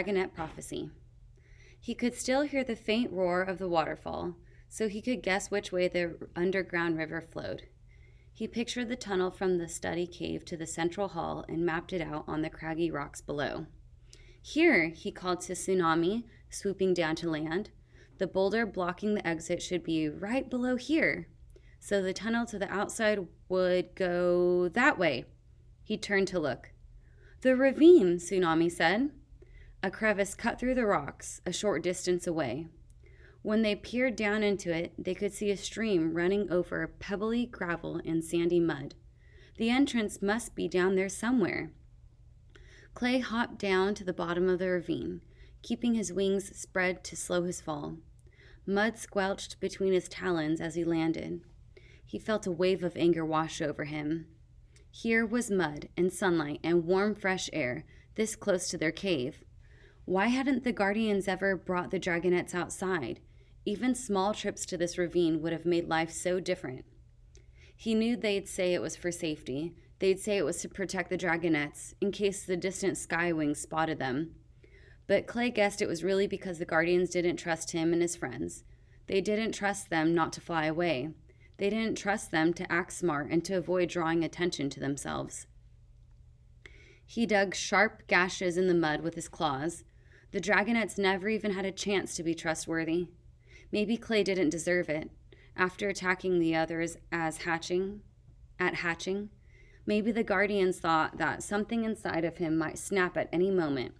Dragonet Prophecy. He could still hear the faint roar of the waterfall, so he could guess which way the underground river flowed. He pictured the tunnel from the study cave to the central hall and mapped it out on the craggy rocks below. Here, he called to Tsunami, swooping down to land. The boulder blocking the exit should be right below here, so the tunnel to the outside would go that way. He turned to look. The ravine, Tsunami said. A crevice cut through the rocks, a short distance away. When they peered down into it, they could see a stream running over pebbly gravel and sandy mud. The entrance must be down there somewhere. Clay hopped down to the bottom of the ravine, keeping his wings spread to slow his fall. Mud squelched between his talons as he landed. He felt a wave of anger wash over him. Here was mud and sunlight and warm, fresh air, this close to their cave. Why hadn't the Guardians ever brought the Dragonets outside? Even small trips to this ravine would have made life so different. He knew they'd say it was for safety. They'd say it was to protect the Dragonets, in case the distant Skywings spotted them. But Clay guessed it was really because the Guardians didn't trust him and his friends. They didn't trust them not to fly away. They didn't trust them to act smart and to avoid drawing attention to themselves. He dug sharp gashes in the mud with his claws. The Dragonets never even had a chance to be trustworthy. Maybe Clay didn't deserve it. After attacking the others at hatching, maybe the Guardians thought that something inside of him might snap at any moment.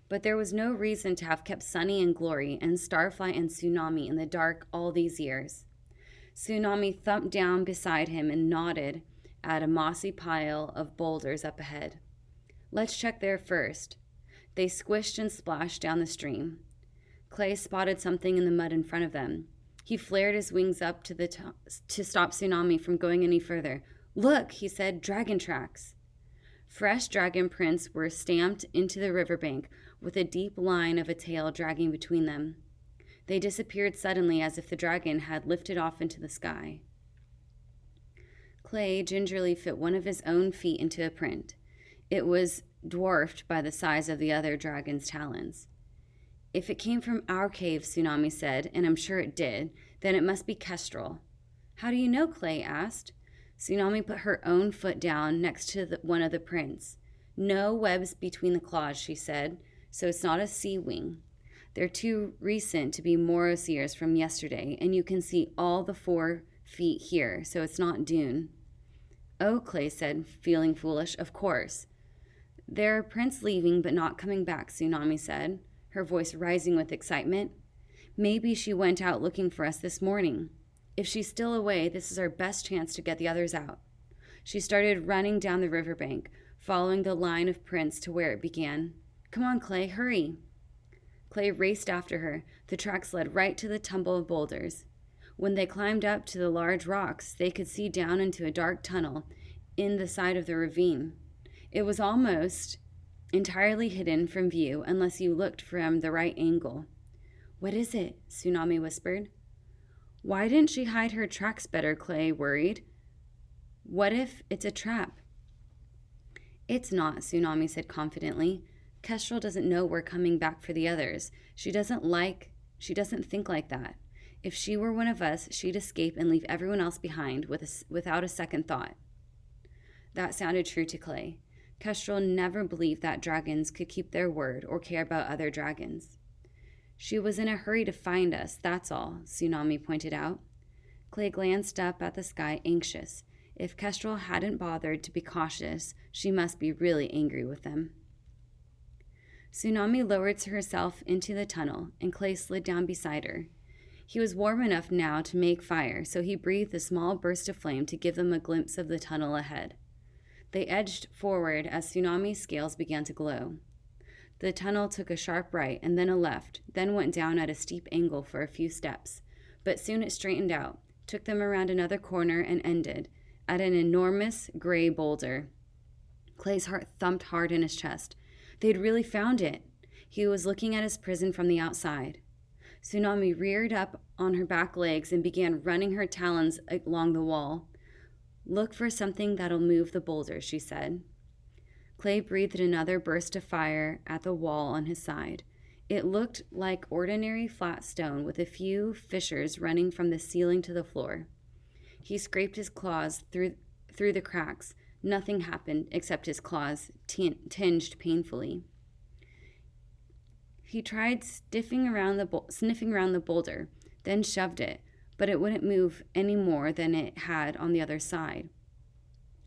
But there was no reason to have kept Sunny and Glory and Starflight and Tsunami in the dark all these years. Tsunami thumped down beside him and nodded at a mossy pile of boulders up ahead. Let's check there first. They squished and splashed down the stream. Clay spotted something in the mud in front of them. He flared his wings up to stop Tsunami from going any further. Look, he said, dragon tracks. Fresh dragon prints were stamped into the riverbank with a deep line of a tail dragging between them. They disappeared suddenly as if the dragon had lifted off into the sky. Clay gingerly fit one of his own feet into a print. It was dwarfed by the size of the other dragon's talons. If it came from our cave, Tsunami said, and I'm sure it did, then it must be Kestrel. How do you know? Clay asked. Tsunami put her own foot down next to one of the prints. No webs between the claws, she said, so it's not a sea wing. They're too recent to be Moroseers from yesterday, and you can see all the 4 feet here, so it's not Dune. Oh, Clay said, feeling foolish, of course. There are prints leaving but not coming back, Tsunami said, her voice rising with excitement. Maybe she went out looking for us this morning. If she's still away, this is our best chance to get the others out. She started running down the riverbank, following the line of prints to where it began. Come on, Clay, hurry. Clay raced after her. The tracks led right to the tumble of boulders. When they climbed up to the large rocks, they could see down into a dark tunnel in the side of the ravine. It was almost entirely hidden from view unless you looked from the right angle. What is it? Tsunami whispered. Why didn't she hide her tracks better? Clay worried. What if it's a trap? It's not, Tsunami said confidently. Kestrel doesn't know we're coming back for the others. She doesn't think like that. If she were one of us, she'd escape and leave everyone else behind without a second thought. That sounded true to Clay. Kestrel never believed that dragons could keep their word or care about other dragons. She was in a hurry to find us, that's all, Tsunami pointed out. Clay glanced up at the sky, anxious. If Kestrel hadn't bothered to be cautious, she must be really angry with them. Tsunami lowered herself into the tunnel, and Clay slid down beside her. He was warm enough now to make fire, so he breathed a small burst of flame to give them a glimpse of the tunnel ahead. They edged forward as Tsunami's scales began to glow. The tunnel took a sharp right and then a left, then went down at a steep angle for a few steps. But soon it straightened out, took them around another corner, and ended at an enormous gray boulder. Clay's heart thumped hard in his chest. They'd really found it. He was looking at his prison from the outside. Tsunami reared up on her back legs and began running her talons along the wall. Look for something that'll move the boulder, she said. Clay breathed another burst of fire at the wall on his side. It looked like ordinary flat stone with a few fissures running from the ceiling to the floor. He scraped his claws through the cracks. Nothing happened except his claws tinged painfully. He tried sniffing around the boulder, then shoved it, but it wouldn't move any more than it had on the other side.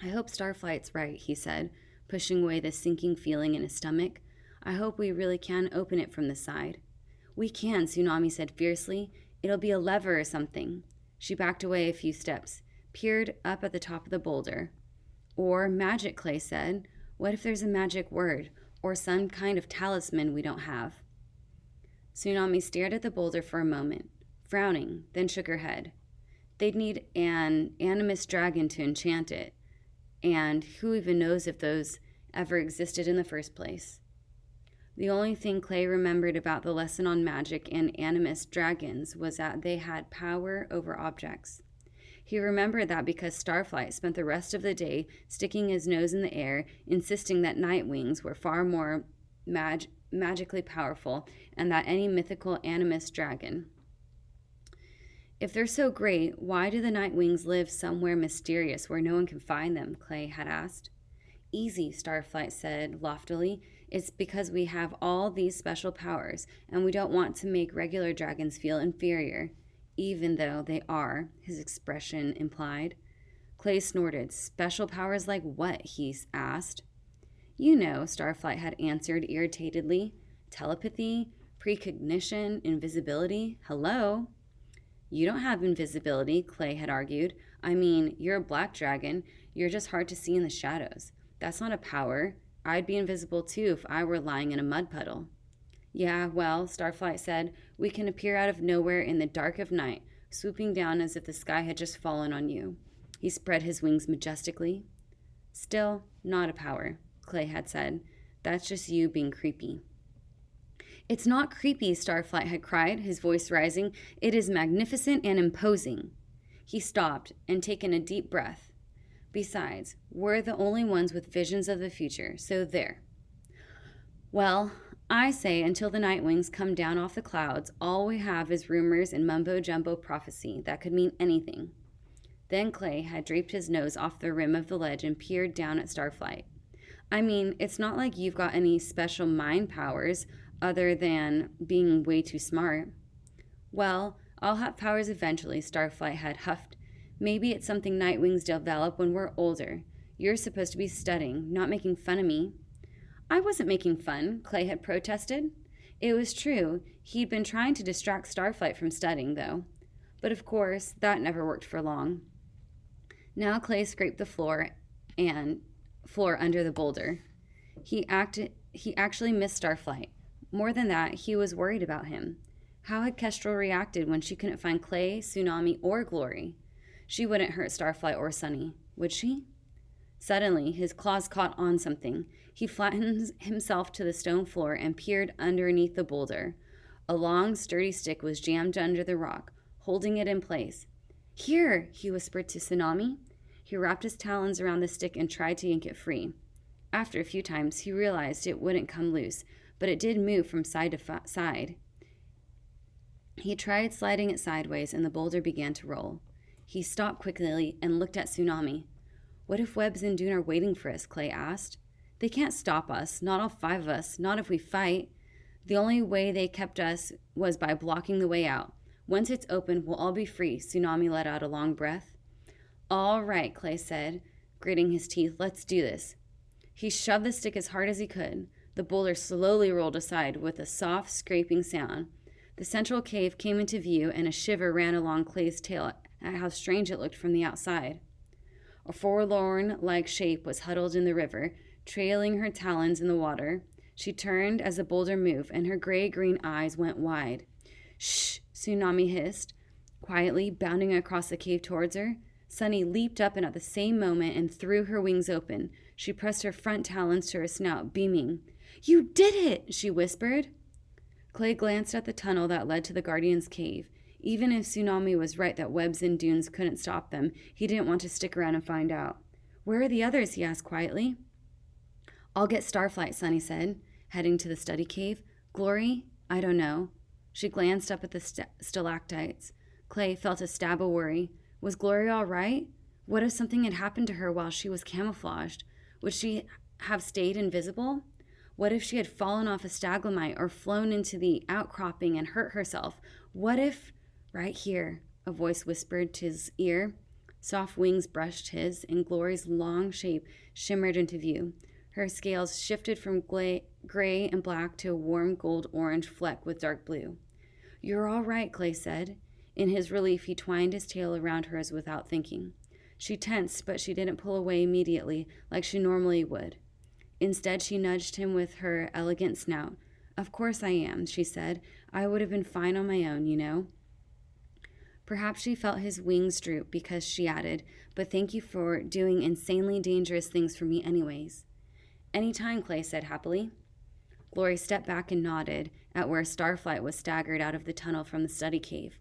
I hope Starflight's right, he said, pushing away the sinking feeling in his stomach. I hope we really can open it from the side. We can, Tsunami said fiercely. It'll be a lever or something. She backed away a few steps, peered up at the top of the boulder. Or magic, Clay said. What if there's a magic word, or some kind of talisman we don't have? Tsunami stared at the boulder for a moment, frowning, then shook her head. They'd need an animus dragon to enchant it, and who even knows if those ever existed in the first place. The only thing Clay remembered about the lesson on magic and animus dragons was that they had power over objects. He remembered that because Starflight spent the rest of the day sticking his nose in the air, insisting that night wings were far more magically powerful, and that any mythical animus dragon. If they're so great, why do the night wings live somewhere mysterious where no one can find them? Clay had asked. Easy, Starflight said loftily. It's because we have all these special powers, and we don't want to make regular dragons feel inferior, even though they are, his expression implied. Clay snorted. Special powers like what? He asked. You know, Starflight had answered irritatedly. Telepathy, precognition, invisibility. Hello? You don't have invisibility, Clay had argued. I mean, you're a black dragon. You're just hard to see in the shadows. That's not a power. I'd be invisible too if I were lying in a mud puddle. Yeah, well, Starflight said, we can appear out of nowhere in the dark of night, swooping down as if the sky had just fallen on you. He spread his wings majestically. Still, not a power, Clay had said. That's just you being creepy. It's not creepy, Starflight had cried, his voice rising. It is magnificent and imposing. He stopped and taken a deep breath. Besides, we're the only ones with visions of the future, so there. Well, I say until the night wings come down off the clouds, all we have is rumors and mumbo-jumbo prophecy that could mean anything. Then Clay had draped his nose off the rim of the ledge and peered down at Starflight. I mean, it's not like you've got any special mind powers other than being way too smart. Well, I'll have powers eventually, Starflight had huffed. Maybe it's something Nightwings develop when we're older. You're supposed to be studying, not making fun of me. I wasn't making fun, Clay had protested. It was true. He'd been trying to distract Starflight from studying, though. But of course, that never worked for long. Now Clay scraped the floor under the boulder. He actually missed Starflight. More than that, he was worried about him. How had Kestrel reacted when she couldn't find Clay, Tsunami, or Glory? She wouldn't hurt Starflight or Sunny, would she? Suddenly, his claws caught on something. He flattened himself to the stone floor and peered underneath the boulder. A long, sturdy stick was jammed under the rock, holding it in place. Here, he whispered to Tsunami. He wrapped his talons around the stick and tried to yank it free. After a few times, he realized it wouldn't come loose, but it did move from side to side. He tried sliding it sideways, and the boulder began to roll. He stopped quickly and looked at Tsunami. What if Webbs and Dune are waiting for us? Clay asked. They can't stop us, not all 5 of us, not if we fight. The only way they kept us was by blocking the way out. Once it's open, we'll all be free. Tsunami let out a long breath. All right, Clay said, gritting his teeth. Let's do this. He shoved the stick as hard as he could. The boulder slowly rolled aside with a soft, scraping sound. The central cave came into view, and a shiver ran along Clay's tail at how strange it looked from the outside. A forlorn-like shape was huddled in the river, trailing her talons in the water. She turned as the boulder moved, and her gray-green eyes went wide. Shh, Tsunami hissed, quietly bounding across the cave towards her. Sunny leaped up and at the same moment and threw her wings open. She pressed her front talons to her snout, beaming. You did it, she whispered. Clay glanced at the tunnel that led to the Guardian's cave. Even if Tsunami was right that Webbs and Dunes couldn't stop them, he didn't want to stick around and find out. Where are the others? He asked quietly. I'll get Starflight, Sunny said, heading to the study cave. Glory? I don't know. She glanced up at the stalactites. Clay felt a stab of worry. Was Glory all right? What if something had happened to her while she was camouflaged? Would she have stayed invisible? What if she had fallen off a stalagmite or flown into the outcropping and hurt herself? What if... Right here, a voice whispered to his ear. Soft wings brushed his, and Glory's long shape shimmered into view. Her scales shifted from gray and black to a warm gold-orange fleck with dark blue. You're all right, Clay said. In his relief, he twined his tail around hers without thinking. She tensed, but she didn't pull away immediately like she normally would. Instead, she nudged him with her elegant snout. Of course I am, she said. I would have been fine on my own, you know. Perhaps she felt his wings droop because she added, but thank you for doing insanely dangerous things for me anyways. Any time, Clay said happily. Glory stepped back and nodded at where Starflight was staggered out of the tunnel from the study cave.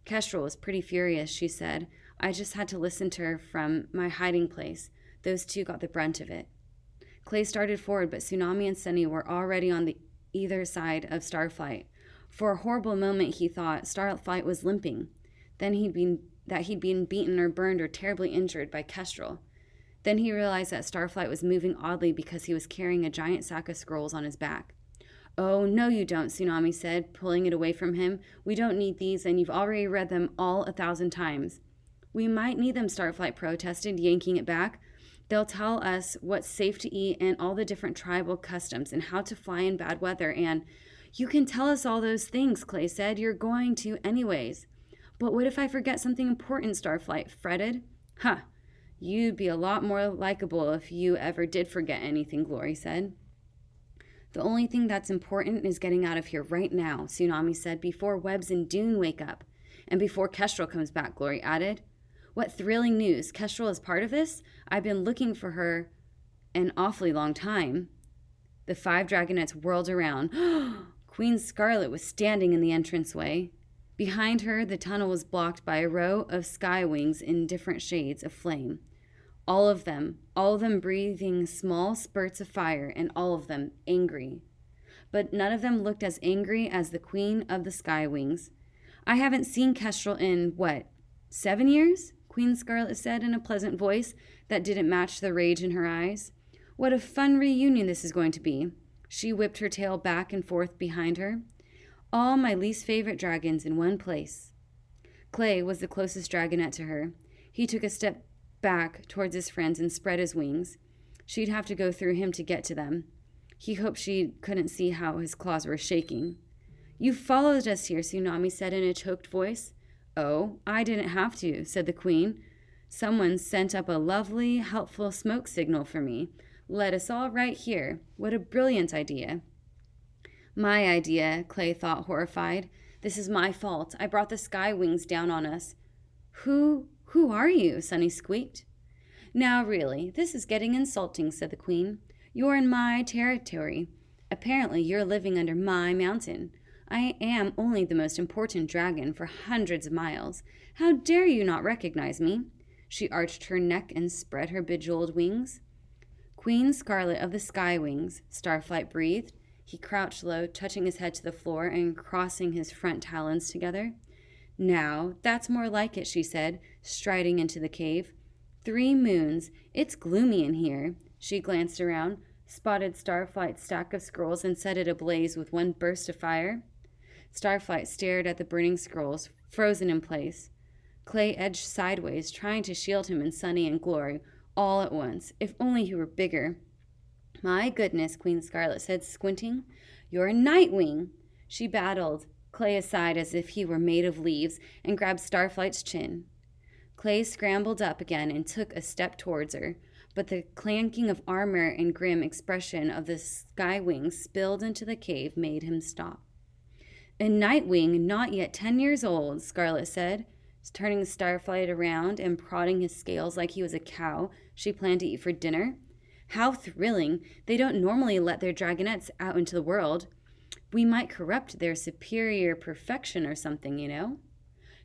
Kestrel was pretty furious, she said. I just had to listen to her from my hiding place. Those two got the brunt of it. Clay started forward, but Tsunami and Sunny were already on the either side of Starflight. For a horrible moment, he thought Starflight was limping. Then he'd been beaten or burned or terribly injured by Kestrel. Then he realized that Starflight was moving oddly because he was carrying a giant sack of scrolls on his back. Oh, no you don't, Tsunami said, pulling it away from him. We don't need these, and you've already read them all 1,000 times. We might need them, Starflight protested, yanking it back. They'll tell us what's safe to eat and all the different tribal customs and how to fly in bad weather and... You can tell us all those things, Clay said. You're going to anyways. But what if I forget something important, Starflight fretted. Huh. You'd be a lot more likable if you ever did forget anything, Glory said. The only thing that's important is getting out of here right now, Tsunami said, before Webbs and Dune wake up. And before Kestrel comes back, Glory added. What thrilling news. Kestrel is part of this? I've been looking for her an awfully long time. The 5 dragonettes whirled around. Queen Scarlet was standing in the entranceway. Behind her, the tunnel was blocked by a row of sky wings in different shades of flame. All of them breathing small spurts of fire, and all of them angry. But none of them looked as angry as the Queen of the Sky Wings. I haven't seen Kestrel in, 7 years? Queen Scarlet said in a pleasant voice that didn't match the rage in her eyes. What a fun reunion this is going to be. She whipped her tail back and forth behind her. All my least favorite dragons in one place. Clay was the closest dragonette to her. He took a step back towards his friends and spread his wings. She'd have to go through him to get to them. He hoped she couldn't see how his claws were shaking. You followed us here, Tsunami said in a choked voice. Oh, I didn't have to, said the Queen. Someone sent up a lovely, helpful smoke signal for me. Led us all right here. What a brilliant idea. My idea, Clay thought, horrified. This is my fault. I brought the Sky Wings down on us. Who are you? Sunny squeaked. Now really, this is getting insulting, said the Queen. You're in my territory. Apparently you're living under my mountain. I am only the most important dragon for hundreds of miles. How dare you not recognize me? She arched her neck and spread her bejeweled wings. Queen Scarlet of the Sky Wings, Starflight breathed. He crouched low, touching his head to the floor and crossing his front talons together. Now, that's more like it, she said, striding into the cave. 3 moons. It's gloomy in here. She glanced around, spotted Starflight's stack of scrolls, and set it ablaze with one burst of fire. Starflight stared at the burning scrolls, frozen in place. Clay edged sideways, trying to shield him and Sunny and Glory, all at once. If only he were bigger. My goodness, Queen Scarlet said, squinting. You're a Nightwing. She battled Clay aside as if he were made of leaves and grabbed Starflight's chin. Clay scrambled up again and took a step towards her, but the clanking of armor and grim expression of the Sky Wings spilled into the cave made him stop. A Nightwing not yet 10 years old, Scarlet said, turning Starflight around and prodding his scales like he was a cow she planned to eat for dinner. How thrilling. They don't normally let their dragonettes out into the world. We might corrupt their superior perfection or something, you know.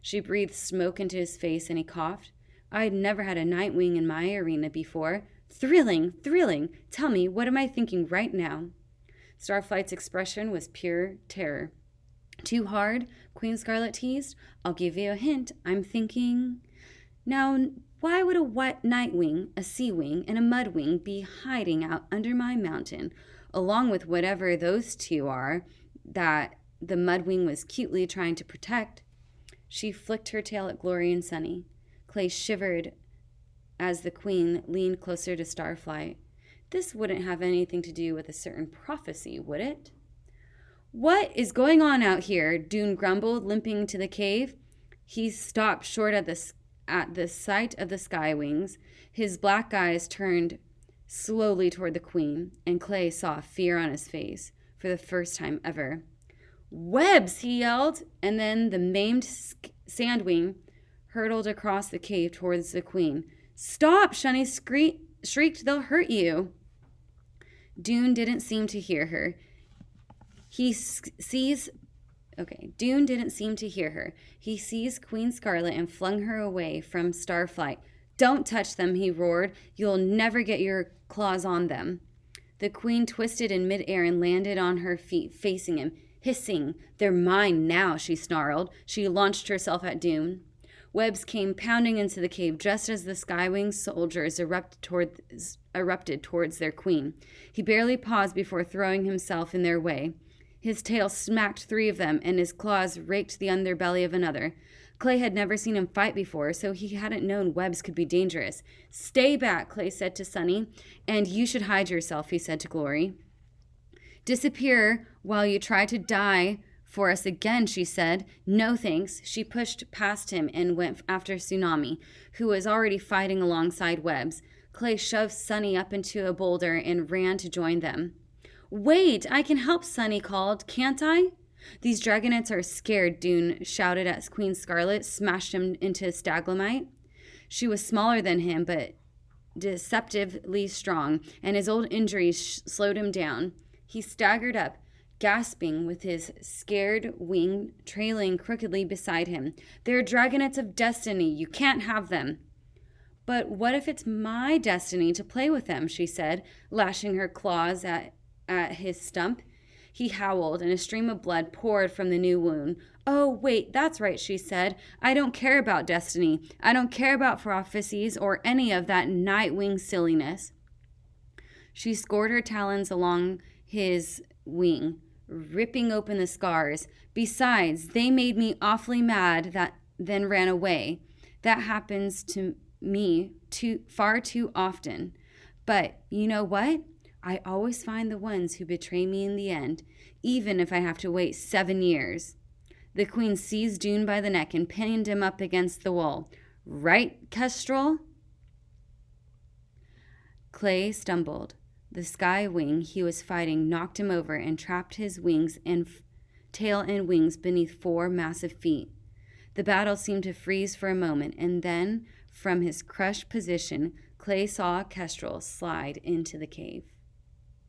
She breathed smoke into his face and he coughed. I'd never had a Nightwing in my arena before. Thrilling, thrilling. Tell me, what am I thinking right now? Starflight's expression was pure terror. Too hard? Queen Scarlet teased. I'll give you a hint. I'm thinking... Now, why would a white nightwing, a sea wing, and a mudwing be hiding out under my mountain, along with whatever those two are that the mudwing was cutely trying to protect? She flicked her tail at Glory and Sunny. Clay shivered as the queen leaned closer to Starflight. This wouldn't have anything to do with a certain prophecy, would it? What is going on out here? Dune grumbled, limping to the cave. He stopped short at the sight of the sky wings. His black eyes turned slowly toward the queen, and Clay saw fear on his face for the first time ever. Webs, he yelled, and then the maimed sandwing hurtled across the cave towards the queen. Stop, Shunny shrieked, they'll hurt you. Dune didn't seem to hear her. Dune didn't seem to hear her. He seized Queen Scarlet and flung her away from Starflight. Don't touch them, he roared. You'll never get your claws on them. The queen twisted in midair and landed on her feet, facing him, hissing. They're mine now, she snarled. She launched herself at Dune. Webs came pounding into the cave just as the Skywing soldiers erupted towards their queen. He barely paused before throwing himself in their way. His tail smacked 3 of them, and his claws raked the underbelly of another. Clay had never seen him fight before, so he hadn't known Webs could be dangerous. Stay back, Clay said to Sunny. And you should hide yourself, he said to Glory. Disappear while you try to die for us again, she said. No thanks. She pushed past him and went after Tsunami, who was already fighting alongside Webs. Clay shoved Sunny up into a boulder and ran to join them. Wait, I can help, Sunny called. Can't I? These dragonets are scared, Dune shouted at Queen Scarlet, smashed him into stalagmite. She was smaller than him, but deceptively strong, and his old injuries slowed him down. He staggered up, gasping, with his scared wing trailing crookedly beside him. They're dragonets of destiny. You can't have them. But what if it's my destiny to play with them, she said, lashing her claws at his stump. He howled, and a stream of blood poured from the new wound. Oh, wait, that's right, she said. I don't care about destiny. I don't care about prophecies or any of that nightwing silliness. She scored her talons along his wing, ripping open the scars. Besides, they made me awfully mad, then ran away. That happens to me far too often. But you know what? I always find the ones who betray me in the end, even if I have to wait 7 years. The queen seized Dune by the neck and pinned him up against the wall. Right, Kestrel? Clay stumbled. The sky wing he was fighting knocked him over and trapped his wings and tail and wings beneath 4 massive feet. The battle seemed to freeze for a moment, and then, from his crushed position, Clay saw Kestrel slide into the cave.